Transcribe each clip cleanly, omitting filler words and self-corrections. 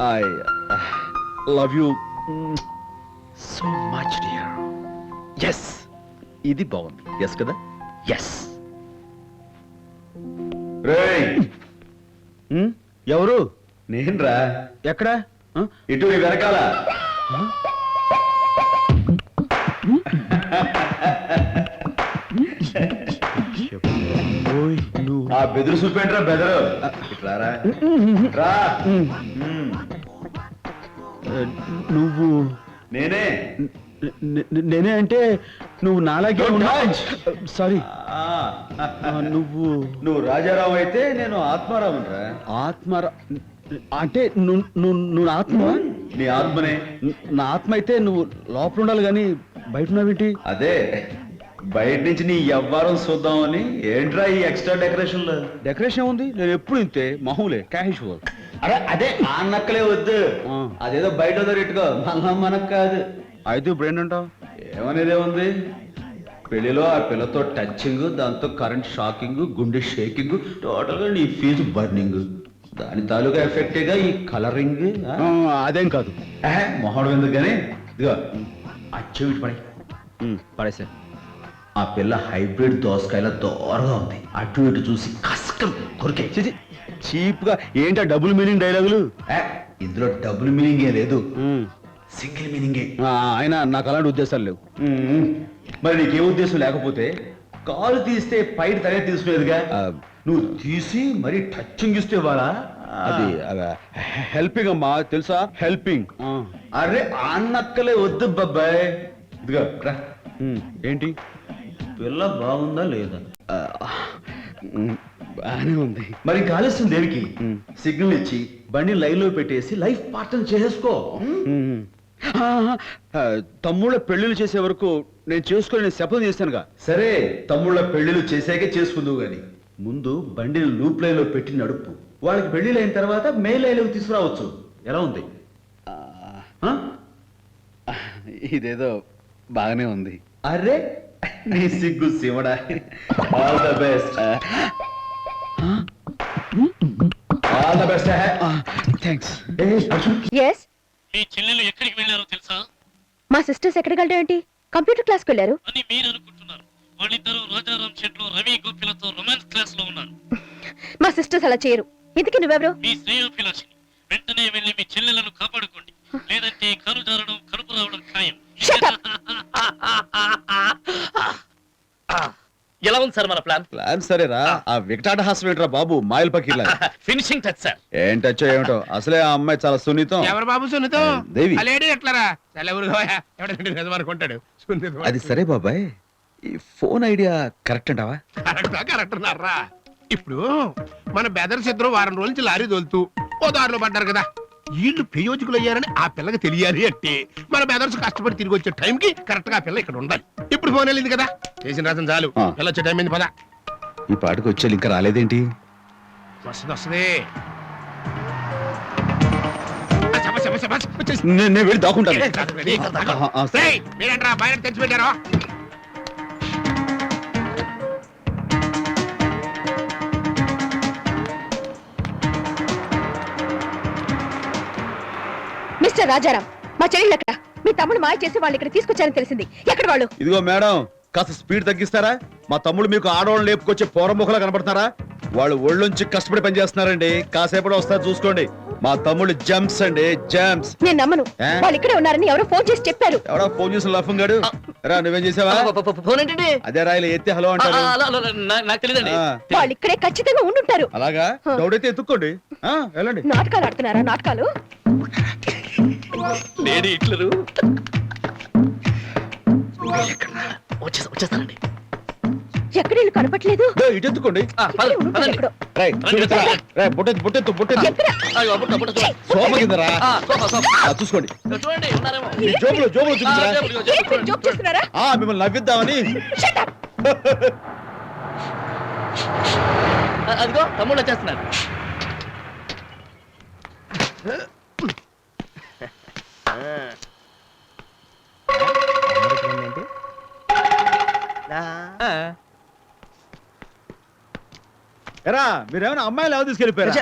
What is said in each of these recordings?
I love you so much dear. Yes, ఇది బాగుంది. Yes కదా? ఎస్. ఎవరు? నేనురా. ఎక్కడ? ఇటు నీ వెనకాల. ఆ బెదురు చూపేంట్రా బెదరు. ఇట్లారా రా. నువ్వు? నేనే. నేనే అంటే నువ్వు నాలాగే సారీ. నువ్వు రాజారావు అయితే నేను ఆత్మారావునరా. ఆత్మారా అంటే నువ్వు ఆత్మ? నీ ఆత్మనే. నా ఆత్మ అయితే నువ్వు లోపల ఉండాలి కానీ బయట ఉన్నావేంటి? అదే బయట నుంచి నీ ఎవ్వరం చూద్దామని. ఏంట్రా ఈ ఎక్స్ట్రా డెకరేషన్? డెకరేషన్ ఉంది, నేను ఎప్పుడు ఇంతే మామూలే క్యాషువల్. అరే అదే ఆ నక్కలే వద్దు. అదేదో బయట దొరిట్టుకో, మనకు కాదు. అయితే ఇప్పుడు ఏంటంటావు? ఏమనేదే ఉంది. పెళ్లిలో ఆ పిల్లతో టచింగ్, దాంతో కరెంట్ షాకింగ్, గుండె షేకింగ్, టోటల్ గా నీ ఫీజు బర్నింగ్. దాని తాలూకా ఎఫెక్టేగా ఈ కలరింగ్. అదేం కాదు. మొహడం ఎందుకు కానీ ఇదిగో అచ్చేవిటి పడే పడేసా. ఆ పిల్ల హైబ్రిడ్ దోసకాయల దోరగా ఉంది. అటు ఇటు చూసి కష్టం కొరికే. చీప్ గా ఏంటా డబుల్ మీనింగ్ డైలాగులు? ఇందులో డబుల్ మీనింగే లేదు, సింగిల్ మీనింగే. ఆయన నాకు అలాంటి ఉద్దేశాలు లేవు. మరి నీకే ఉద్దేశం లేకపోతే కాలు తీస్తే పైన తనే తీసుకునేదిగా. నువ్వు తీసి మరి టచింగ్ ఇస్తే వాళ్ళ అది హెల్పింగ్ అమ్మా, తెలుసా? హెల్పింగ్. అరే ఆ నక్కలే వద్దు బాబాయ్. ఇదిగో రా. ఏంటి? పిల్ల బాగుందా లేదా? బానే ఉంది. మరి ఆలస్యం దేనికి? సిగ్నల్ ఇచ్చి బండి లైన్ లో పెట్టేసి లైఫ్ పార్ట్నర్ చేసుకో. తమ్ముళ్ళ పెళ్లిళ్ళు చేసే వరకు నేను చేసుకుని శపథం చేశానుగా. సరే, తమ్ముళ్ళ పెళ్లిళ్ళు చేసాకే చేసుకుందువు గాని ముందు బండిని లూప్ లైన్ లో పెట్టి నడుపు. వాళ్ళకి పెళ్లిళ్ళు అయిన తర్వాత మెయిన్ లైన్ లోకి తీసుకురావచ్చు. ఎలా ఉంది? ఇదేదో బాగానే ఉంది. అరే నీ సిగ్గు శివడా. All the best. All the best. Thanks. Yes, మీ చెల్లెలు ఎక్కడికి వెళ్ళారో తెలుసా? మా సిస్టర్స్ ఎక్కడికి వెళ్ళడం ఏంటి? కంప్యూటర్ క్లాస్కి వెళ్ళారు అని మీరు అనుకుంటున్నారు. వాళ్ళిద్దరూ రాజారాం షెడ్ లో రవి గోపిలతో రొమాన్స్ క్లాస్ లో ఉన్నారు. మా సిస్టర్స్ అలా చేయరు. ఇంతకీ నువ్వెవరు? మీ శ్రేయోభిలాషిని. వెంటనే వెళ్ళి మీ చెల్లెలను కాపాడుకోండి, లేదంటే కను జారడం కడుపు రావడం ఖాయం. ఎలా ఉంది సార్ మన ప్లాన్? ప్లాన్ సరేరా. ఆ వికటాట హాస్యం ఏంట్రా బాబు, మాయల్ పకీర్లా. Finishing touch sir. ఏంటచ్చో ఏమిటో, అసలే ఆ అమ్మాయి చాలా సున్నితం. ఎవరు బాబు సున్నితం? దేవి. ఎట్లారా ఎవరుకుంటాడు? అది సరే బాబాయ్, ఈ ఫోన్ ఐడియా కరెక్ట్ అంటావా? కరెక్ట్ అన్నారా? ఇప్పుడు మన బెదర్స్ ఇద్దరు వారం రోజుల నుంచి లారీ తోలుతూ ఓ దారిలో పడ్డారు కదా. వీళ్ళు ప్రయోజకులు అయ్యారని ఆ పిల్లకి తెలియాలి అంటే మన బెదర్స్ కష్టపడి తిరిగి వచ్చే టైంకి కరెక్ట్ గా ఆ పిల్ల ఇక్కడ ఉండాలి. ఇప్పుడు ఫోన్ వెళ్ళింది కదా, చేసిన రాసం చాలు. పిల్ల వచ్చే టైం అయింది పదా. ఈ పాటకు వచ్చే ఇంకా రాలేదేంటి? వస్తుంది. నేను వెళ్ళి దాక్కుంటాను. మీరంటారా బయట తెచ్చి పెట్టారో? మిస్టర్ రాజారాం, మా చెల్లెళ్ళు ఎక్కడ? మీ తమ్ముడు మాయ చేసి వాళ్ళు ఇక్కడ తీసుకొచ్చారని తెలిసింది. ఎక్కడ వాళ్ళు? ఇదిగో మేడం, కాస్త స్పీడ్ తగ్గిస్తారా? మా తమ్ముడు మీకు ఆడవాళ్ళు లేపుకొచ్చే పోరముఖలా కనపడతారా? వాళ్ళు ఒళ్ళొంచి కష్టపడి పనిచేస్తున్నారండి. కాసేపటి వస్తారు చూసుకోండి. మా తమ్ముడు జంప్స్ అండి, జంప్స్. నేను నమ్మను. వాళ్ళు ఇక్కడే ఉన్నారని ఎవరో ఫోన్ చేసి చెప్పారు. ఎవడో ఫోన్ చేసిన లఫంగాడు. రా, నువ్వేం చేసావా? ఫోన్ ఏంటండి? అదే రాయిలు ఎత్తి హలో అంటారు. నాకు తెలియదండి. వాళ్ళు ఇక్కడే ఖచ్చితంగా ఉండుంటారు. అలాగా? డౌట్ అయితే ఎత్తుక్కోండి. వెళ్ళండి. నాటకాలు ఆడుతున్నారా? నాటకాలు? లేడీ హిట్లరు వచ్చేస్తానండి. ఎక్కడ వీళ్ళు కనపట్లేదు. ఇటు ఎత్తుకోండి. ఎక్కడో. సోఫా కింద రా. చూసుకోండి. జోబులు జోబులు చూపించరా? ఏంటి మీరు జోక్ చేస్తున్నారా? మిమ్మల్ని నవ్విద్దామని. అదిగో తమ్ముడు వచ్చేస్తున్నారు. ఎరా మీరేమైనా అమ్మాయిలు ఎవరు తీసుకెళ్ళిపోయారా?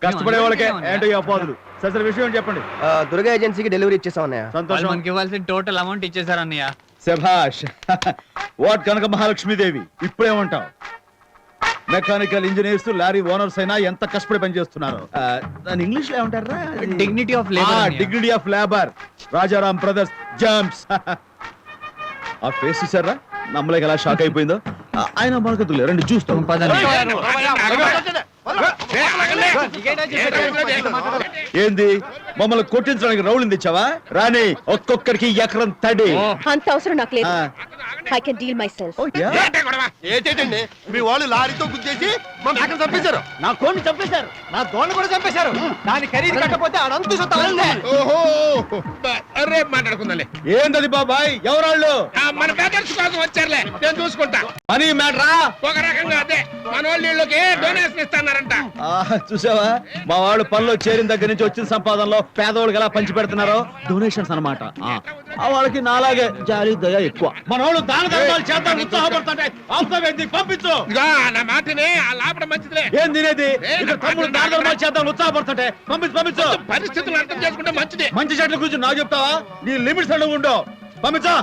కష్టపడే వాళ్ళకే ఏంటో ఈ అపోదులు. సరే విషయం ఏంటి చెప్పండి. దుర్గా ఏజెన్సీకి డెలివరీ ఇచ్చేసాం అన్నయ్య. సంతోషం. మనకి ఇవ్వాల్సిన టోటల్ అమౌంట్ ఇచ్చేసారు అన్నయ్య. శభాష్. వాట్ కనక మహాలక్ష్మీదేవి ఇప్పుడేమంటావు? మెకానికల్ ఇంజనీర్స్ లారీ ఓనర్స్ అయినా ఎంత కష్టపడి పనిచేస్తున్నారు. దాని ఇంగ్లీష్ లో ఏమంటారా? Dignity of labour. Dignity of labour. Rajaram brothers jumps. ఆ ఫేస్ చూసారా, నమ్మలేక ఎలా షాక్ అయిపోయిందో. ఆయన మనకు రండి చూస్తాం. ఏంది మమ్మల్ని కొట్టించడానికి రౌలింది ఇచ్చావా? రాని ఒక్కొక్కరికి ఎకరం తడి. అంత అవసరం నాకు లేదు. I can deal my self. ఏంటండి మీ వాళ్ళు లారీతో గుద్దేసి మా మేకను చంపేశారు. నా కోడిని చంపేశారు, నా దోణి కూడా చంపేశారు. దాని ఖరీదు కట్టకపోతే ఆడంతు ఓహో రేపు మాట్లాడుకుందాలే. ఏందది బాబాయ్? ఎవరాళ్ళు? మన బ్రదర్స్ కోసం వచ్చారులే, నేను చూసుకుంటా. మనీ మ్యాటరా? ఒక రకంగా అదే మన వాళ్ళు వీళ్ళకి డొనేషన్ ఇస్తారంట. చూసావా, మా వాళ్ళు పనిలో చేరిన దగ్గర నుంచి వచ్చిన సంపాదనలో పేదవాళ్ళకి ఎలా పంచి పెడుతున్నారో డొనేషన్స్ అన్నమాట. వాళ్ళకి నాలాగే జాలి దయ ఎక్కువ. మన వాళ్ళు దాన ధర్మాలు చేద్దాం ఉత్సాహపడుతుంటే పంపించు. నా మాటనే ఆ లాభం మంచిదిలే. ఏం తినేది? ఇక్కడ తమ్ముడు దాన ధర్మాలు చేద్దాం ఉత్సాహపడుతుంటే పంపించు. పరిస్థితులు అర్థం చేసుకుంటే మంచిది. మంచి చెట్ల గురించి నాకు చెప్తావా? నీ లిమిట్స్ అడుగు ఉండవు. పంపించా.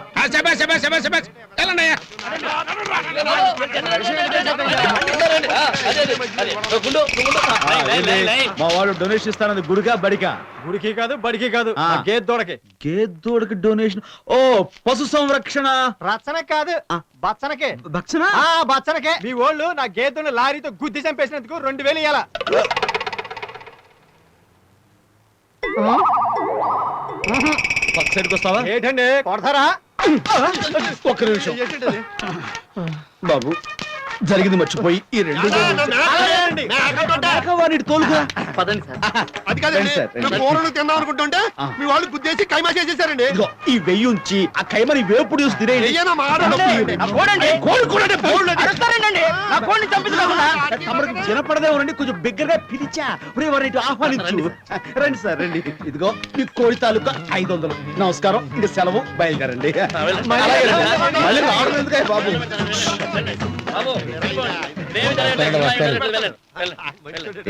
మా వాడు డొనేషన్ ఇస్తానది గుడికా బడికా? గుడికి కాదు, బడికి కాదు, గేద్ దూడకి. గేదోడికి డొనేషన్. ఓ పశు సంరక్షణ. రచన కాదు, బచ్చనకే. భక్షణ బచ్చనకే. మీ వాళ్ళు నా గేదెను లారీతో గుద్ది చంపేసినందుకు 2000 ఇయ్యాల. పక్క సైడ్కి వస్తావా? ఏంటండి కొడతారా? ఒక్క నిమిషం బాబు, జరిగింది మర్చిపోయి ఈ రెండు తోలుగా పదండి సార్. అది కాదండి, రండి సార్, రండి. కూరలు తిందాం అనుకుంటుంటే మీ వాళ్ళు గుద్దేసి కైమా చేసేసారండి. ఇదిగో ఈ వెయ్యి ఉంచి ఆ కైమని వేపుడు చూసి తినేయండి. ఏయ్యనా మా ఆడోళ్ళు. తమరికి వినపడదే ఉండండి, కొంచెం బిగ్గరగా పిలిచా వారిని ఆహ్వానించు. రండి సార్ రండి. ఇదిగో మీ కోడి తాలూకా 500. నమస్కారం, ఇంక సెలవు, బయలుదేరండి. అలాగే రండి. మళ్ళీ రావడం ఎందుకే బాబు?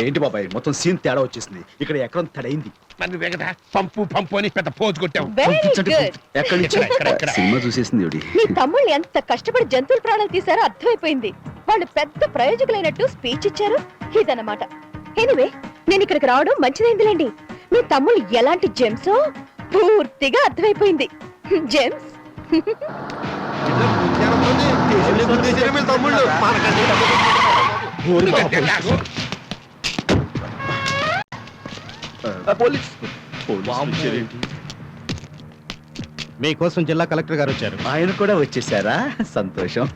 ఏంటి బాబాయ్, మొత్తం సీన్ తేడా వచ్చేసింది. ఇక్కడ ఎకరం తడైంది. మరి వెగట పంపు పంపు అని పెద్ద పోజు కొట్టావు. Very good. ఎక్కడి నుంచి? సినిమా చూసేసింది. మీ తమ్ముళ్ళు ఎంత కష్టపడి జంతువుల ప్రాణాలు తీశారో అర్థమైపోయింది. వాళ్ళు పెద్ద ప్రయోజకులైనట్టు స్పీచ్ ఇచ్చారు. ఇదన్నమాట. ఎనివే, నేను ఇక్కడికి రావడం మంచిదైందిలేండి. మీ తమ్ముళ్ళు ఎలాంటి జెమ్సో పూర్తిగా అర్థమైపోయింది. జెమ్స్. మీకోసం జిల్లా కలెక్టర్ గారు వచ్చారు. ఆయన కూడా వచ్చేసారా? సంతోషం.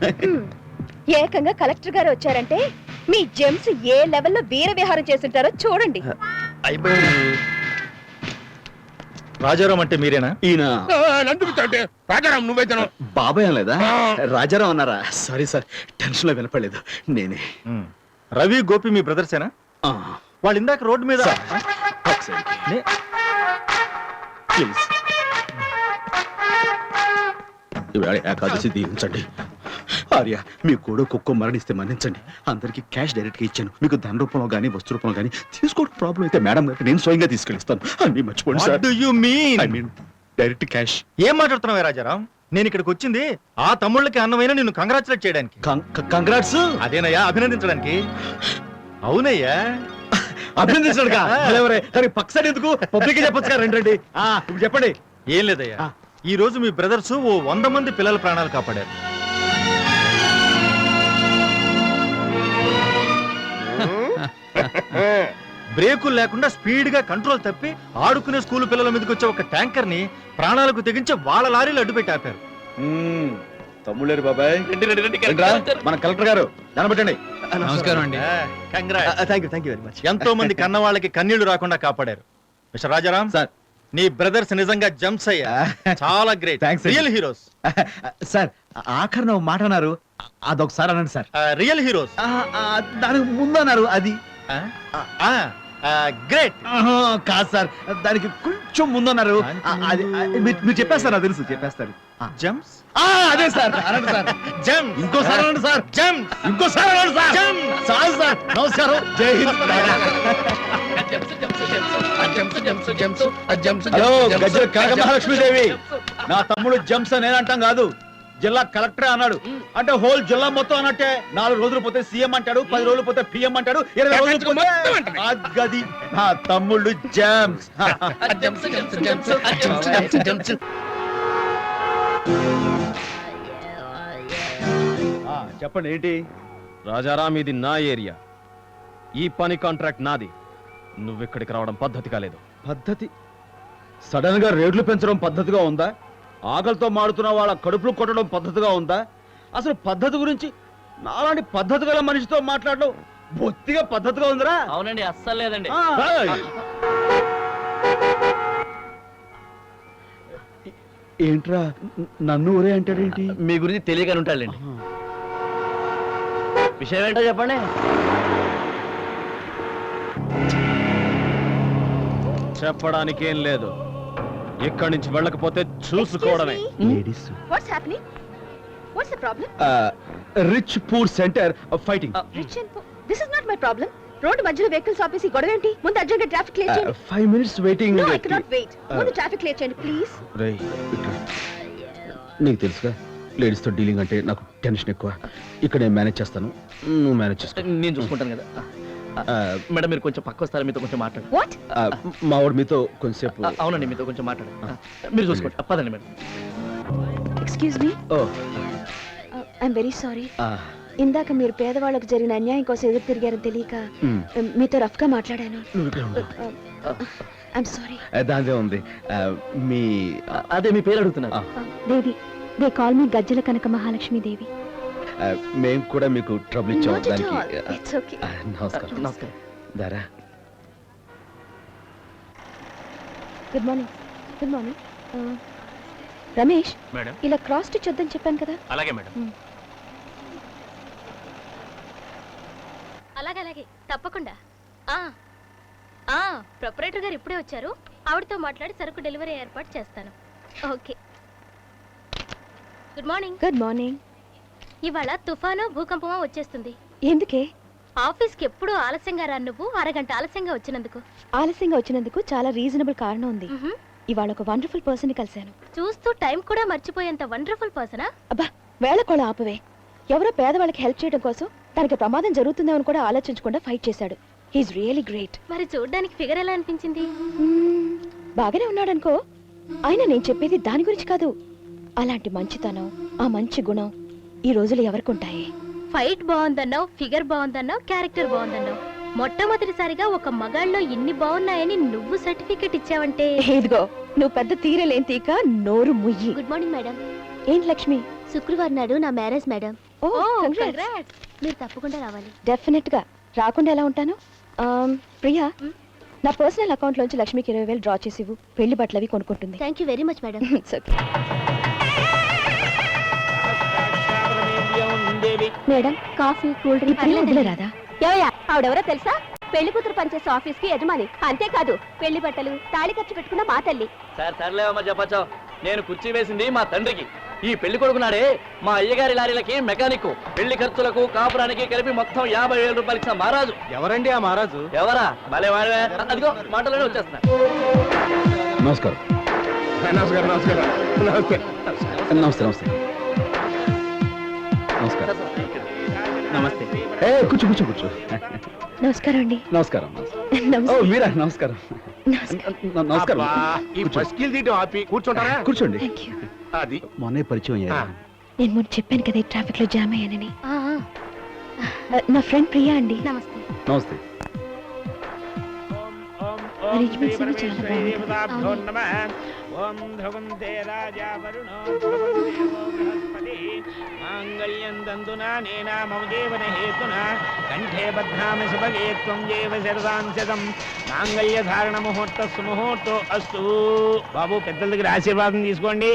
ఏకంగా కలెక్టర్ గారు వచ్చారంటే మీ జెమ్స్ ఏ లెవెల్లో వీర విహారం చేస్తుంటారో చూడండి. రాజారాం అంటే మీరేనా? ఈయన రాజారాం నువ్వైతే బాబాయ్ అనలేదా? రాజారాం అన్నారా? సారీ సార్, టెన్షన్ లో వినపడలేదు. నేనే. రవి, గోపి మీ బ్రదర్సేనా? ఆ, వాళ్ళు ఇందాక రోడ్డు మీద సార్, ఒకసారి. ప్లీజ్ ఇవాళ ఏకాదశి దీవించండి. ఆర్య, మీ కూడా కుక్క మరణిస్తే మన్నించండి. అందరికి క్యాష్ డైరెక్ట్ గా ఇచ్చాను. మీకు ధన రూపంలో గానీ వస్తు రూపంలో గానీ తీసుకోవడం ప్రాబ్లం అయితే మేడం గారికి నేను స్వయంగా తీసుకెళ్ళిస్తాను. అన్ని మర్చిపోండి sir. I mean direct cash. ఏం మాట్లాడుతున్నావే రాజారాం? నేను ఇక్కడికి వచ్చింది ఆ తమ్ముళ్ళకి అన్నమైన నిన్ను కంగ్రాచులేట్ చేయడానికి. కంగ్రాట్స్. అదేనయ్యా, అభినందించడానికి. అవునయ్యా, అభినందించడానికి. కానీ పక్క సైడ్ ఎందుకు? పబ్లిక్ చెప్పొచ్చు కదా. రండి. ఇప్పుడు చెప్పండి. ఏం లేదయ్యా, ఈ రోజు మీ బ్రదర్స్ ఓ 100 మంది పిల్లల ప్రాణాలు కాపాడారు. బ్రేకులు లేకుండా స్పీడ్ గా కంట్రోల్ తప్పి ఆడుకునే స్కూల్ పిల్లల మీదకి వచ్చే ఒక ట్యాంకర్ ని ప్రాణాలకు తెగించి వాళ్ళ లారీలు అడ్డుపెట్టి ఆపారు. తమ్ముళ్ళేరు బాబాయ్. మన కలెక్టర్ గారు దాన్ని పెట్టండి. నమస్కారం అండి. ఎంతో మంది కన్న వాళ్ళకి కన్నీళ్లు రాకుండా కాపాడారు. మిస్టర్ రాజారాం సార్, నీ బ్రదర్స్ నిజంగా జంప్స్ అయ్యా. చాలా great. Thanks. Real heroes. Sir ఆఖరిన ఒక మాట అన్నారు, అదొకసారి అనండి సార్. Real heroes. దానికి ముందు అన్నారు అది. గ్రేట్. కాదు సార్, దానికి కొంచెం ముందన్నారు. అది మీరు చెప్పేస్తారు, నాకు తెలుసు చెప్పేస్తారు. జంప్స్. అదే సార్, అనండి సార్. జంప్. ఇంకోసారి అనండి సార్. జంప్. ఇంకోసారి అనండి సార్. చాలు సార్, నమస్కారం, జై హింద్. హలో, గజ్జల కనక మహాలక్ష్మీదేవి. నా తమ్ముడు జంప్స్ అని నేనంటాం కాదు, జిల్లా కలెక్టరే అన్నాడు. అంటే హోల్ జిల్లా మొత్తం అన్నట్టే. 4 రోజులు పోతే సీఎం అంటాడు, 10 రోజులు పోతే పిఎం అంటాడు, 20 రోజులు పోతే గది. నా తమ్ముళ్ళు జంప్స్. చెప్పండి ఏంటి? రాజారాం, ఇది నా ఏరియా. ఈ పని కాంట్రాక్ట్ నాది. నువ్వెక్కడికి రావడం పద్ధతి కాలేదు. పద్ధతి? సడన్ గా రేట్లు పెంచడం పద్ధతిగా ఉందా? ఆకలితో మాడుతున్న వాళ్ళ కడుపులు కొట్టడం పద్ధతిగా ఉందా? అసలు పద్ధతి గురించి నాలాంటి పద్ధతి గల మనిషితో మాట్లాడడం బొత్తిగా పద్ధతిగా ఉందిరా? అవునండి, అస్సలు లేదండి. ఏంట్రా నన్ను ఊరే అంటాడేంటి? మీ గురించి తెలియకని ఉంటాడండి. విషయం ఏంటో చెప్పండి. చెప్పడానికి ఏం లేదు. ఇక్కడి నుంచి వెళ్ళకపోతే చూసుకోవడమే. Ladies what's happening? What's the problem? Rich poor center fighting. Rich and this is not my problem. Road మధ్యలో వెహికల్స్ ఆపేసి గొడవ ఏంటి? ముందు అర్జెంట్ గా ట్రాఫిక్ క్లియర్ చేయండి. 5 minutes waiting. No, I cannot wait. ముందు ట్రాఫిక్ క్లియర్ చేయండి ప్లీజ్. రేయ్, ఇట్రా. నీకు తెలుసుగా, లేడీస్ తో డీలింగ్ అంటే నాకు టెన్షన్ ఎక్కువ. ఇక్కడ నేను మేనేజ్ చేస్తాను, నువ్వు మేనేజ్ చేసుకో. నేను చూసుకుంటాను కదా. మేడం, మీరు కొంచెం పక్క వస్తారా? మీతో కొంచెం మాట్లాడు. వాట్? మా వాడు మీతో కొంచెంసేపు. అవునండి, మీతో కొంచెం మాట్లాడు. మీరు చూసుకోండి. పదండి madam. Excuse me, I'm very sorry. ఇందాక మీరు పేదవాళ్ళకు జరిగిన అన్యాయం కోసం ఎదురు తిరిగారని తెలియక మీతో రఫ్ గా మాట్లాడాను. I'm sorry. దాందే ఉంది. మీ అదే మీ పేరు అడుగుతున్నారు. దేవి, దే కాల్ మీ గజ్జల కనక మహాలక్ష్మి దేవి. మేము కూడా మీకు ట్రబుల్ ఇచ్చాం Not at దానికి. all. It's okay. నమస్కారం. నమస్కారం. దారా. Good morning. Good morning. Ramesh, madam. ఇలా క్రాస్ స్టిచ్ వద్దని చెప్పాను కదా. అలాగే మేడం. అలాగే తప్పకుండా. ప్రొపరేటర్ గారు ఇప్పుడే వచ్చారు. ఆవిడతో మాట్లాడి సరుకు డెలివరీ ఏర్పాటు చేస్తాను. Okay. Good morning. Good morning. ఇవాళ తుఫాను భూకంపమా వచ్చేస్తుంది. ఎందుకే? ఆఫీస్కి ఎప్పుడూ ఆలస్యంగా రా, నువ్వు అరగంట ఆలస్యంగా వచ్చినందుకు. ఆలస్యంగా వచ్చినందుకు చాలా రీజనబుల్ కారణం ఉంది. మ్హూ. ఇవాళ ఒక వండర్ఫుల్ పర్సన్ ని కలిశాను. చూస్తూ టైం కూడా మర్చిపోయేంత వండర్ఫుల్ పర్సనా? అబ్బా, వేళకోళ ఆపువే. ఎవరో పేదవాళ్ళకి హెల్ప్ చేయడం కోసం తనకి ప్రమాదం జరుగుతుందేమని కూడా ఆలోచించకుండా ఫైట్ చేశాడు. He's really great. మరి చూడ్డానికి ఫిగర్ ఎలా అనిపించింది? బాగానే ఉన్నాడనుకో. అయినా నేను చెప్పేది దాని గురించి కాదు. అలాంటి మంచితనం, ఆ మంచి గుణం ఈ రోజులు ఎవరికుంటాయి? ఫైట్ బాగుందన్నావు, ఫిగర్ బాగుందన్నావు, క్యారెక్టర్ బాగుందన్నావు. మొట్టమొదటిసారిగా ఒక మగాళ్ళలో ఇన్ని బాగున్నాయని నువ్వు సర్టిఫికెట్ ఇచ్చావంటే. ఇదిగో, నువ్వు పెద్ద తీరలేని తీక, నోరు ముయ్యి. Good morning madam. ఏంటి లక్ష్మి? శుక్రవారం నాడు నా మ్యారేజ్ మేడం. ఓ, congrats. కంగ్రాట్స్. మీరు తప్పకుండా రావాలి. డెఫినెట్ గా. రాకుండా ఎలా ఉంటాను? ప్రియా, నా పర్సనల్ అకౌంట్ లోంచి లక్ష్మికి 20,000 డ్రా చేసి ఇవ్వు. పెళ్లి బట్టలు అవి కొనుక్కుంటుంది. Thank you very much madam. It's okay. Madam, coffee, cool drink వద్దులే రాదా? ఆవిడెవరో తెలుసా? పెళ్లి కూతురు పనిచేసే ఆఫీస్ కి యజమాని. అంతేకాదు, పెళ్లి బట్టలు, తాళి ఖర్చు పెట్టుకున్న మా తల్లి. సర్లేవమ్మా చెప్పచ్చా. నేను కుర్చీ వేసింది మా తండ్రికి. ఈ పెళ్లి కొడుకున్నాడే మా అయ్యగారి లారీలకి మెకానిక్. పెళ్లి ఖర్చులకు కాపురానికి కలిపి మొత్తం 50,000 రూపాయలు ఇచ్చిన మహారాజు. ఎవరండి ఆ మహారాజు? ఎవరా? భలే వాడివే. అదిగో మాటలోనే వచ్చేస్తున్నా. నమస్కారం. నమస్కారం. నమస్కారం. నమస్తే. నమస్తే. నమస్తే. నమస్కారం. నమస్తే. కూర్చో కూర్చో కూర్చో. నమస్కారం అండి. నమస్కారం. నమస్తే. మీరా? నమస్కారం. నమస్కారం. ఈ బస్కీలు తీయటం ఆపి కూర్చుంటారా? కూర్చోండి. Thank you. అది మొన్నే పరిచయం అయ్యారు. నేను ముందు చెప్పాను కదా ట్రాఫిక్ లో జామ్ అయ్యానని. ఆ, నా ఫ్రెండ్ ప్రియా అండి. నమస్తే. నమస్తే. అరేంజ్మెంట్స్ అన్ని చాలా బాగున్నాయి. ఓం ధ్రువంతే రాజా వరుణో ధ్రువం దేవో బృహస్పతి మాంగళ్యం దందునా నేనా మమ జీవన హేతునా కంఠే బధ్నామి సుభగే త్వం జీవ శరదాం శతం మాంగళ్య ధారణ ముహూర్తస్సు ముహూర్తో అస్తు. బాబు, పెద్దల దగ్గర ఆశీర్వాదం తీసుకోండి.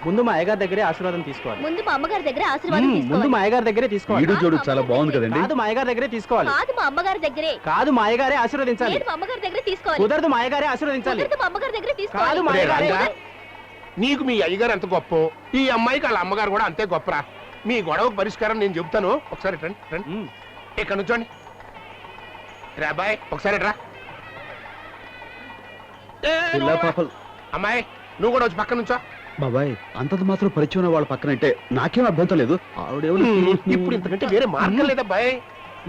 ముందు మా అయ్యగారి దగ్గరే ఆశీర్వాదం తీసుకోవాలి. ముందు మా అమ్మగారి దగ్గర ఆశీర్వాదం ముందు తీసుకోవాలి. మా అయ్యగారి దగ్గరే తీసుకోవాలి. వీడు జోడు చాలా బాగుంది కదండి. కాదు మా అయ్యగారి దగ్గరే తీసుకోవాలి. కాదు మా అమ్మగారి దగ్గరే. కాదు మా అయ్యగారే ఆశీర్వదించాలి. లేదు మా అమ్మగారి దగ్గర తీసుకోవాలి. కుదరదు మా అయ్యగారే ఆశీర్వదించాలి. కుదరదు మా అమ్మగారి దగ్గర కాదు తీసుకోవాలి. మా ఒరే అయ్యగారే. రాజా, నీకు మీ అయ్యగారు ఎంత గొప్ప, ఈ అమ్మాయికి వాళ్ళ అమ్మగారు కూడా అంతే గొప్పరా. మీ గొడవకు పరిష్కారం నేను చెబుతాను. ఒకసారి రండి రండి, ఇక్కడ నుంచోండి. రా అబ్బాయి, ఒకసారి రా. పిల్ల పాపలు. అమ్మాయి నువ్వు కూడా వచ్చి పక్క నుంచో. బాబాయ్ అంతది మాత్రం పరిచయం ఉన్న వాళ్ళ పక్కన అంటే నాకేం అభ్యంతరం లేదు. ఆవిడేమో ఇప్పుడు ఇంతకంటే వేరే మార్గం లేదబ్బాయి.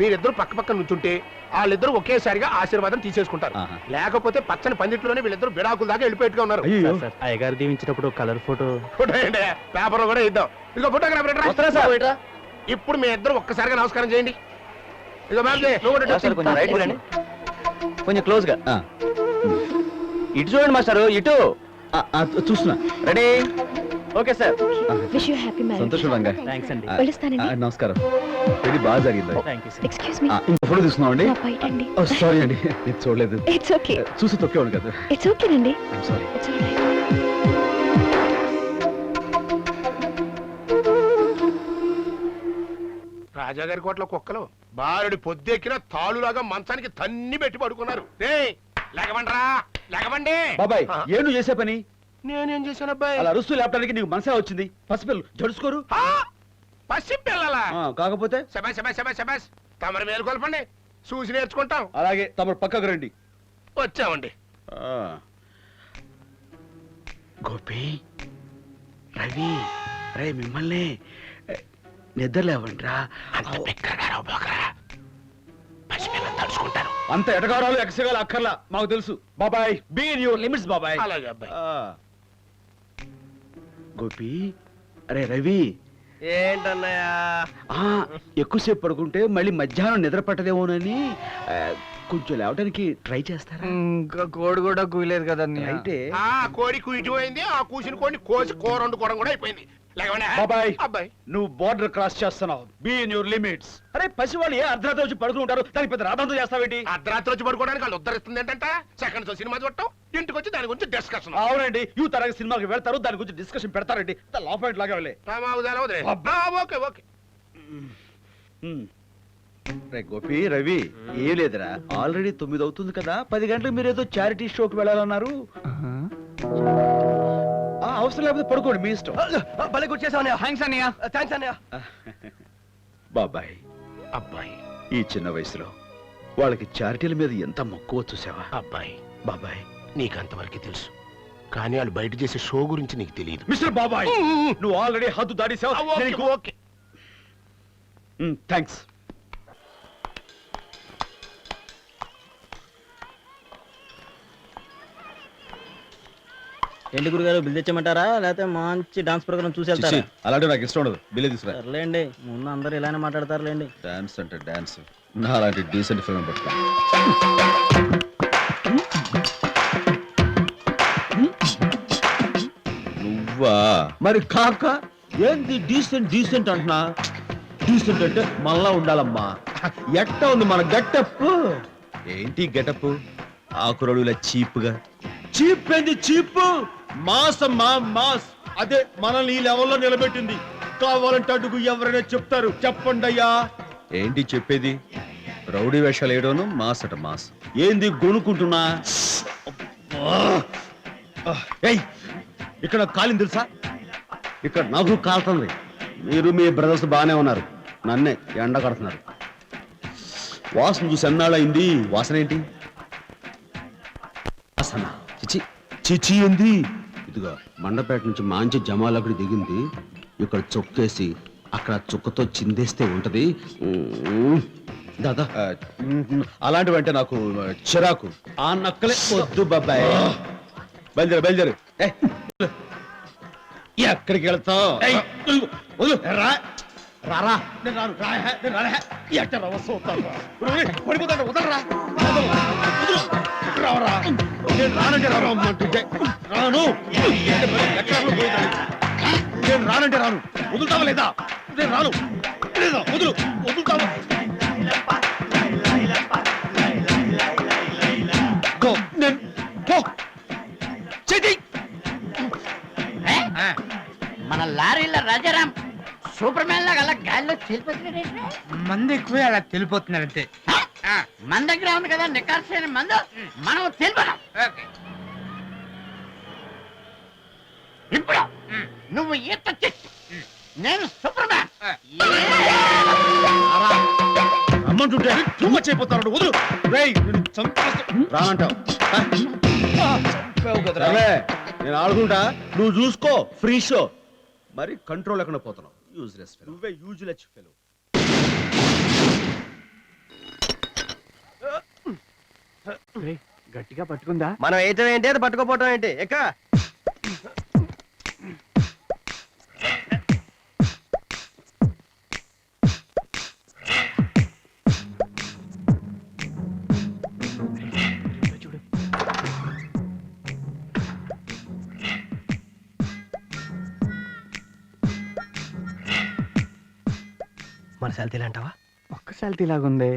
మీరిద్దరు పక్క పక్క నుంచుంటే వాళ్ళిద్దరు ఒకేసారిగా ఆశీర్వాదం తీసేసుకుంటారు. ఆహా. లేకపోతే పచ్చని పందిట్లోనే వీళ్ళిద్దరు బిడాకుల దాకా వెళ్ళిపోయేట్టుగా ఉన్నారు. అయ్యో అయ్యగారు దీవించినప్పుడు కలర్ ఫోటో ఫోటో ఏంటి, పేపర్ కూడా ఇద్దాం. ఇదిగో ఫోటోగ్రాఫర్ వస్తారా సార్? ఇప్పుడు మీ ఇద్దరు ఒక్కసారిగా నమస్కారం చేయండి. ఇదిగో మ్యామ్ నువ్వు కూడా సార్, కొంచెం రైట్ రండి. కొంచెం క్లోజ్ గా ఆ, ఇటు చూడండి మాస్టారు, ఇటు. చూస్తున్నా. Ready? Okay sir. Wish you happy marriage. సంతోషం రంగా. థ్యాంక్స్ అండి. వెళ్ళొస్తానండి. నమస్కారం. ఇది బాగా జరిగింది. Thank you sir. Excuse me. ఇంకో ఫోటో తీసుకున్నాం అండి. నా బయట అండి. సారీ అండి, ఇది చూడలేదు. It's okay. చూసి తొక్కేవాడు కదా. ఇట్స్ ఓకేనండి. సారీ. It's alright. రాజాగారి కోట్ల కుక్కలు బారుడి పొద్దెక్కిన తాళులాగా మంచానికి తన్ని పెట్టి పడుకున్నారు. లేకమండ్రా, లేకమండి. బాబాయ్ ఆ. ఏం నువ్వు చేసే పని? నేనేం చేశాను అబ్బాయి? అలా అరుస్తూ లేపడానికి నీకు మనసే వచ్చింది. పసిపిల్లలు జడుసుకోరు. పశ్చిమ పిల్లలా? కాకపోతే శబాష్ శబాష్ శబాష్ శబాష్. తమరు మేలుకొల్పండి, చూసి నేర్చుకుంటాం. అలాగే తమరు పక్కకు రండి. వచ్చామండి. గోపి, రవి, రే మిమ్మల్ని నిద్ర లేవండిరా. పసిపిల్లలు తడుచుకుంటారు. అంత ఎటగారాలు ఎక్సగాలు అక్కర్లా, మాకు తెలుసు. బాబాయ్ బీ ఇన్ యువర్ లిమిట్స్ బాబాయ్. అలాగే అబ్బాయి. గోపి, అరే రవి, ఏంటన్నయ్యా? ఎక్కువసేపు పడుకుంటే మళ్ళీ మధ్యాహ్నం నిద్ర పట్టదేమోనని కొంచెం లేవడానికి ట్రై చేస్తారా? ఇంకా కోడి కూడా కూయలేదు కదా అయితే ఆ కోడి కుయిటి పోయింది, ఆ కూసిన కోడిని కోసి కూర వండుకోవడం కూడా అయిపోయింది. లేకమండి. బాబాయ్ అబ్బాయి నువ్వు బోర్డర్ క్రాస్ చేస్తున్నావు. Be in your limits. అరే పసివాళ్ళు ఏ అర్ధరాత్రి వచ్చి పడుకుని ఉంటారు, దానికి పెద్ద రాదంతో చేస్తావేంటి? అర్ధరాత్రి వచ్చి పడుకోవడానికి వాళ్ళు ఉద్ధరిస్తుంది ఏంటంట. సెకండ్ షో సినిమా చూడటం, ఇంటికి వచ్చి దాని గురించి డిస్కషన్. అవునండి, యూత్ తరగతి సినిమాకి వెళ్తారు, దాని గురించి డిస్కషన్ పెడతారండి. లా పాయింట్ లాగా వెళ్ళే. Okay okay. రే గోపి, రవి, ఏం లేదురా, ఆల్రెడీ 9 అవుతుంది కదా. 10 గంటలకు మీరు ఏదో చారిటీ షోకి వెళ్ళాలన్నారు. అవసరం లేకపోతే పడుకోండి, మీ ఇష్టం. భలే గుర్చేసావు థ్యాంక్స్ అన్నయ్య. థ్యాంక్స్ అన్నయ్య. బాబాయ్ అబ్బాయి ఈ చిన్న వయసులో వాళ్ళకి చారిటీల మీద ఎంత మక్కువ చూసావా? అబ్బాయి బాబాయ్ నీకంతవరకు తెలుసు, కానీ వాళ్ళు బయట చేసే షో గురించి నీకు తెలియదు. మిస్టర్ బాబాయ్, నువ్వు ఆల్రెడీ హద్దు దాటేసావు. ఓకే. థ్యాంక్స్. ఏంటి గురుగారు, బిల్ తెచ్చమంటారా లేకపోతే మంచి డాన్స్ ప్రోగ్రామ్ చూసి వెళ్తారా? అలాంటి నాకు ఇష్టం ఉండదు. బిల్లు తీసుకురా. సర్లేండి, ముందు అందరూ ఇలానే మాట్లాడతారులేండి. డాన్స్ అంటే డాన్స్, నా అలాంటి డీసెంట్ ఫిల్మ్ పట్టుకో. నువ్వా మరి కాక ఏంది డీసెంట్ డీసెంట్ అంటున్నా? డీసెంట్ అంటే మళ్ళా ఉండాలమ్మా. ఎట్ట ఉంది మన గెటప్? ఏంటి గెటప్? ఆకురడు ఇలా చీప్గా. చీప్ ఏంది చీప్? మాస్ అమ్మా మాస్. అదే మనల్ని ఈ లెవెల్లో నిలబెట్టింది. కావాలంటే అడుగు, ఎవరైనా చెప్తారు. చెప్పండి అయ్యా. ఏంటి చెప్పేది? రౌడీ వేషాలు వేయడం మాస్ అట మాస్. ఏంది గొనుక్కుంటున్నా? ఏయ్, ఇక్కడ కాలింది తెలుసా? ఇక్కడ నాకు కాలుతుంది. మీరు మీ బ్రదర్స్ బాగానే ఉన్నారు, నన్నే ఎండ కడుతున్నారు. వాసన చూసి ఎన్నాళ్ళయింది. వాసన ఏంటి? వాసన చిచి చిచి ఏంది? ఇదిగో మండపేట నుంచి మంచి జమాలకుడి దిగింది. ఇక్కడ చొక్కేసి అక్కడ చుక్కతో చిందేస్తే ఉంటది. దాదా అలాంటివంటే నాకు చిరాకు. ఆ నక్కలే వద్దు బాబాయ్. బయలుదేరు బయలుదేరు. ఎక్కడికి వెళ్తావు? రారా, నేను రాను. నేను రాలే. ఎట్ట పడిపోతాను. వదలరా, రావరా. నేను రానంటే రామంటుంటే రాను. నేను రానంటే రాను. వదులుతావా లేదా? నేను రాను. లేదా వదులు. వదులుతావా? నేను మన లారీల రాజారాం సూపర్ మ్యాన్ లాగా అలా గాల్లో తెలిపోతున్నాడు. మంది ఎక్కువ అలా తెలిపోతున్నారంతే. మన దగ్గర ఉంది కదా నికార్సైన మందు, మనం తెలిపడం. ఇప్పుడు నువ్వు ఈత చెట్టు, నేను సూపర్ మ్యాన్. అమ్మంటుంటే నువ్వు అయిపోతాడు. వదులు రానంటావు. నేను ఆడుకుంటా, నువ్వు చూసుకో. Free show. మరి కంట్రోల్ లేకుండా పోతున్నావు. Useless fellow. నువ్వే యూజ్లెస్ ఫెలో. గట్టిగా పట్టుకుందా? మనం వేయటం ఏంటి, అది పట్టుకోపోవటం ఏంటి? ఎక్క మన శాలరీ అంటావా? ఒక్క శాలరీ లాగుంది.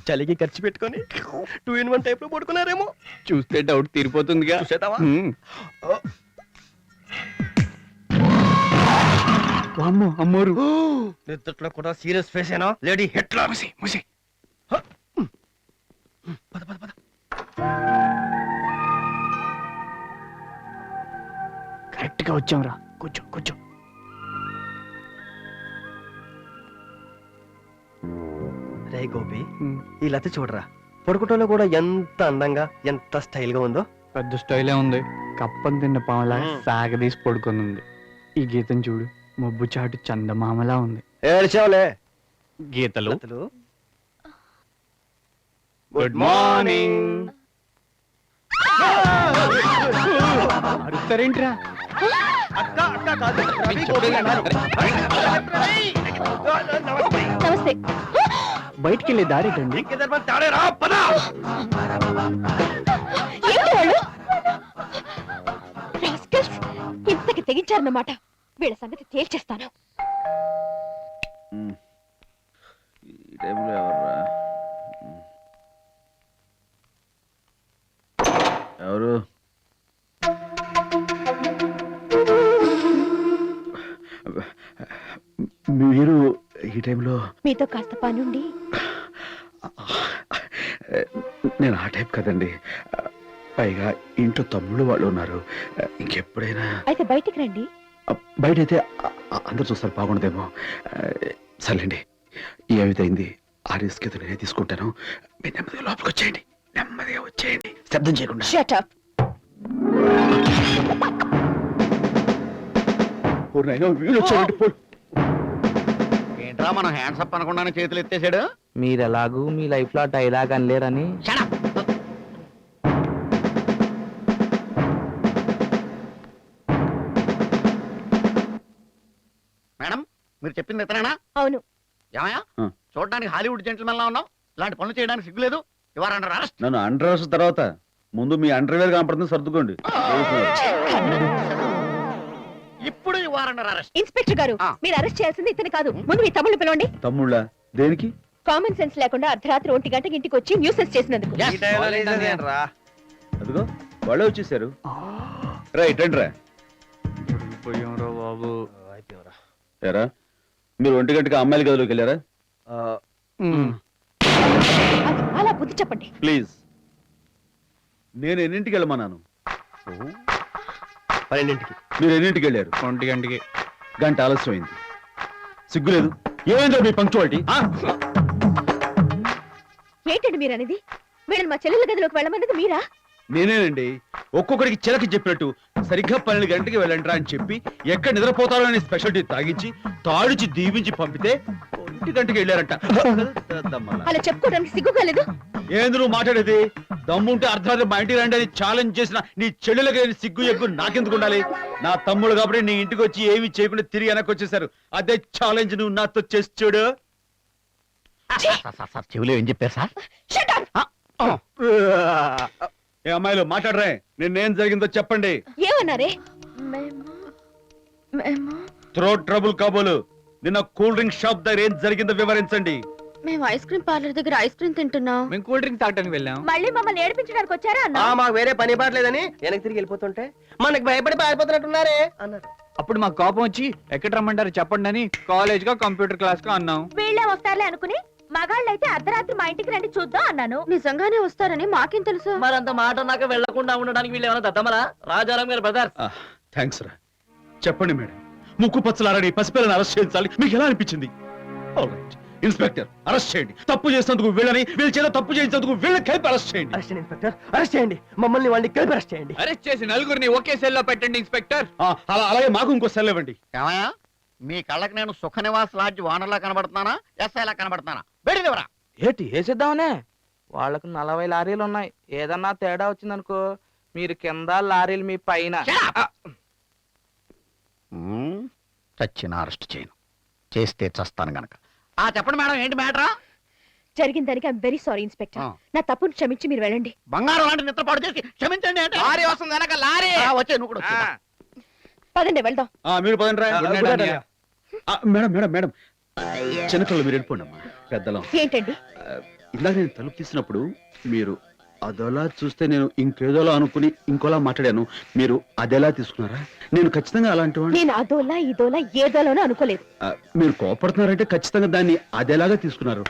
చలికి ఖర్చు పెట్టుకొని 2 in 1 టైప్ లో పడుకున్నారేమో. చూస్తే డౌట్ తీరిపోతుందిగా. చూసేద్దామా? వామ్మో, అమ్మోరు. నిద్దట్లో కూడా సీరియస్ ఫేస్ ఏనా లేడీ హిట్లర్. పద పద పద. కరెక్ట్ గా వచ్చాంరా. కూర్చో కూర్చో. రే గోపి, ఈ లత చూడరా, పడుకోవటంలో కూడా ఎంత అందంగా, ఎంత స్టైల్ గా ఉందో. పెద్ద స్టైలే ఉంది. కప్పం తిన్న పాములా సాగదీసి పడుకొని ఉంది. ఈ గీతం చూడు, మబ్బు చాటు చందమామలా ఉంది. ఏడ్చావులే. గీతలు. Good morning. అరుస్తారేంట్రా? అక్క అక్క కాదు, రవి గోపి అన్నారు. నమస్తే. బయటికి వెళ్ళే దారేటండి. ఇంతకి తెగించారన్నమాట. వీళ్ళ సంగతి తేల్చేస్తాను. ఈ టైంలో ఎవర్రా? ఎవరు? మీరు ఈ టైంలో? మీతో కాస్త పనుండి. నేను ఆ టైప్ కదండి. పైగా ఇంట్లో తమ్ముళ్ళు వాళ్ళు ఉన్నారు. ఇంకెప్పుడైనా అయితే బయటికి రండి. బయటైతే అందరు చూస్తారు, బాగుండదేమో. సర్లేండి, ఏమిటైంది ఆ రిస్క్ ఏదో నేనే తీసుకుంటాను. మీరు నెమ్మదిగా లోపలికి వచ్చేయండి. నెమ్మదిగా వచ్చేయండి, శబ్దం చేయకుండా. Shut up. ఏంట్రా మనం హ్యాండ్స్ అప్ అనకుండానే చేతులు ఎత్తేసాడు. మీరెలాగూ మీ లైఫ్ లో డైలాగ్ అనలేరని. మేడం, మీరు చెప్పింది ఎత్తనేనా? అవును. ఏమయ్యా, చూడడానికి హాలీవుడ్ జెంటిల్మెన్ లా ఉన్నావు. ఇలాంటి పనులు చేయడానికి సిగ్గులేదు. ఇవాళ అరెస్ట్. నన్ను అండర్ అరెస్ట్ తర్వాత ముందు మీ అండర్వేర్ కనపడుతుంది, సర్దుకోండి. ఇప్పుడు ఇవాళ అరెస్ట్. ఇన్స్పెక్టర్ గారు, మీరు అరెస్ట్ చేయాల్సింది ఇతను కాదు. ముందు మీ తమ్ముళ్ళు పిలవండి. తమ్ముళ్ళ దేనికి? కామన్ సెన్స్ లేకుండా అర్ధరాత్రి 1 గంటకి ఇంటికి వచ్చి న్యూసెన్స్ చేసినందుకు. అదిగో వాళ్ళే వచ్చేసారు. రైట్ అండి రా. బాబు. ఏరా, మీరు 1 గంటకి అమ్మాయిల గదిలోకి వెళ్ళారా? అలా బుద్ధి చెప్పండి ప్లీజ్. నేను ఎన్నింటికి వెళ్ళమన్నాను? 12ంటికి. మీరు ఎన్నింటికి వెళ్ళారు? 1 గంటకి. గంట ఆలస్యమైంది. సిగ్గులేదు? ఏమైందో మీ పంక్చువాలిటీ? ఏంటండి మీరు అనేది? వీళ్ళని మా చెల్లెల గదిలోకి వెళ్ళమన్నది మీరా? నేనేనండి. ఒక్కొక్కడికి చిలకి చెప్పినట్టు సరిగ్గా 12 గంటకి వెళ్ళంట్రా అని చెప్పి ఎక్కడ నిద్రపోతారో అని స్పెషాలిటీ తాగించి తాడిచి దీవించి పంపితే 1 గంటకి వెళ్ళారంట. అలా చెప్పుకోవడానికి సిగ్గుగా లేదు? ఏంది నువ్వు మాట్లాడేది? దమ్ముంటే అర్ధరాత్రి మా ఇంటికి రండి అని ఛాలెంజ్ చేసిన నీ చెల్లెలకి లేని సిగ్గు ఎగ్గు నాకెందుకు ఉండాలి? నా తమ్ముడు కాబట్టి నీ ఇంటికి వచ్చి ఏమీ చేయకుండా తిరిగి వెనక్కి వచ్చేసారు. అదే ఛాలెంజ్ నువ్వు నాతో చేసి చూడు. చెవులు ఏం చెప్పారు సార్? ఏ అమ్మాయిలు మాట్లాడరే, నిన్నేం జరిగిందో చెప్పండి. ఏమన్నారే? థ్రోట్ ట్రబుల్ కాబోలు. నిన్న కూల్ డ్రింక్ షాప్ దగ్గర ఏం జరిగిందో వివరించండి. మేము ఐస్ క్రీమ్ పార్లర్ దగ్గర ఐస్ క్రీమ్ తింటున్నాం. మేము కూల్ డ్రింక్ తాగడానికి వెళ్ళాం. మళ్ళీ మమ్మల్ని ఏడిపించడానికి వచ్చారా అన్న? మాకు వేరే పని పాటలేదని వెనక్కి తిరిగి వెళ్ళిపోతుంటే మనకి భయపడి పారిపోతున్నట్టున్నారే అన్నారు. అప్పుడు మాకు కోపం వచ్చి ఎక్కడ రమ్మంటారు చెప్పండి అని కాలేజ్ గా కంప్యూటర్ క్లాస్ గా అన్నాం. వీళ్ళే వస్తారులే అనుకుని మగాళ్ళైతే అర్ధరాత్రి మా ఇంటికి రండి చూద్దాం అన్నాను. నిజంగానే వస్తారని మాకేం తెలుసు? మరంత మాట నాకు వెళ్లకుండా ఉండడానికి వీళ్ళు ఏమైనా దద్దమరా? రాజారాం గారు బ్రదర్. థ్యాంక్స్ రా. చెప్పండి మేడం, ముక్కు పచ్చలారని పసిపిల్లని అరెస్ట్ చేయించాలి, మీకు ఎలా అనిపించింది? ఆల్రైట్ ఇన్స్పెక్టర్, అరెస్ట్ చేయండి. తప్పు చేసినందుకు వీళ్ళని, వీళ్ళ చేత తప్పు చేసినందుకు వీళ్ళని కలిపి అరెస్ట్ చేయండి. ఇన్స్పెక్టర్ అరెస్ట్ చేయండి, మమ్మల్ని వాళ్ళని కలిపి అరెస్ట్ చేయండి. అరెస్ట్ చేసి నలుగురిని ఒకే సెల్ లో పెట్టండి ఇన్స్పెక్టర్. అలాగే మాకు ఇంకో సెల్ ఇవ్వండి. ఏమయ్యా మీ కళ్ళకి నేను సుఖ నివాస్ లాడ్జ్ ఓనర్లా కనబడుతున్నానా, ఎస్ఐలా కనబడుతున్నానా? బయటిదివరా. ఏంటి వేసేద్దామనే? వాళ్ళకు 40 లారీలు ఉన్నాయి. ఏదన్నా తేడా వచ్చిందనుకో మీరు కింద లారీలు మీ పైన. చచ్చిన అరెస్ట్ చేయను, చేస్తే చస్తాను గనక. చెప్పండి మేడం, ఏంటి మ్యాటరా? జరిగిన దానికి ఐఎమ్ వెరీ సారీ ఇన్స్పెక్టర్. నా తప్పును క్షమించి మీరు వెళ్ళండి. బంగారం లాంటి నిద్రపాటు చేసి క్షమించండి అంటే లారీ వస్తుంది వెనక లారీ. వచ్చే నువ్వు కూడా వచ్చేయ్. పదండి వెళ్దాం. మీరు పదండి రా. మేడం మేడం మేడం, చిన్నపిల్లలు మీరు వెళ్ళిపోండి అమ్మా. పెద్దలం ఏంటండి? ఇందాక నేను తలుపు తీసినప్పుడు మీరు అదోలా చూస్తే నేను ఇంకేదోలా అనుకుని ఇంకోలా మాట్లాడాను. మీరు అదేలా తీసుకున్నారా? నేను ఖచ్చితంగా అలాంటి వాడిని. నేను అదోలా ఇదోలా ఏదోలోనూ అనుకోలేదు. మీరు కోపడుతున్నారంటే ఖచ్చితంగా దాన్ని అదేలాగా తీసుకున్నారు.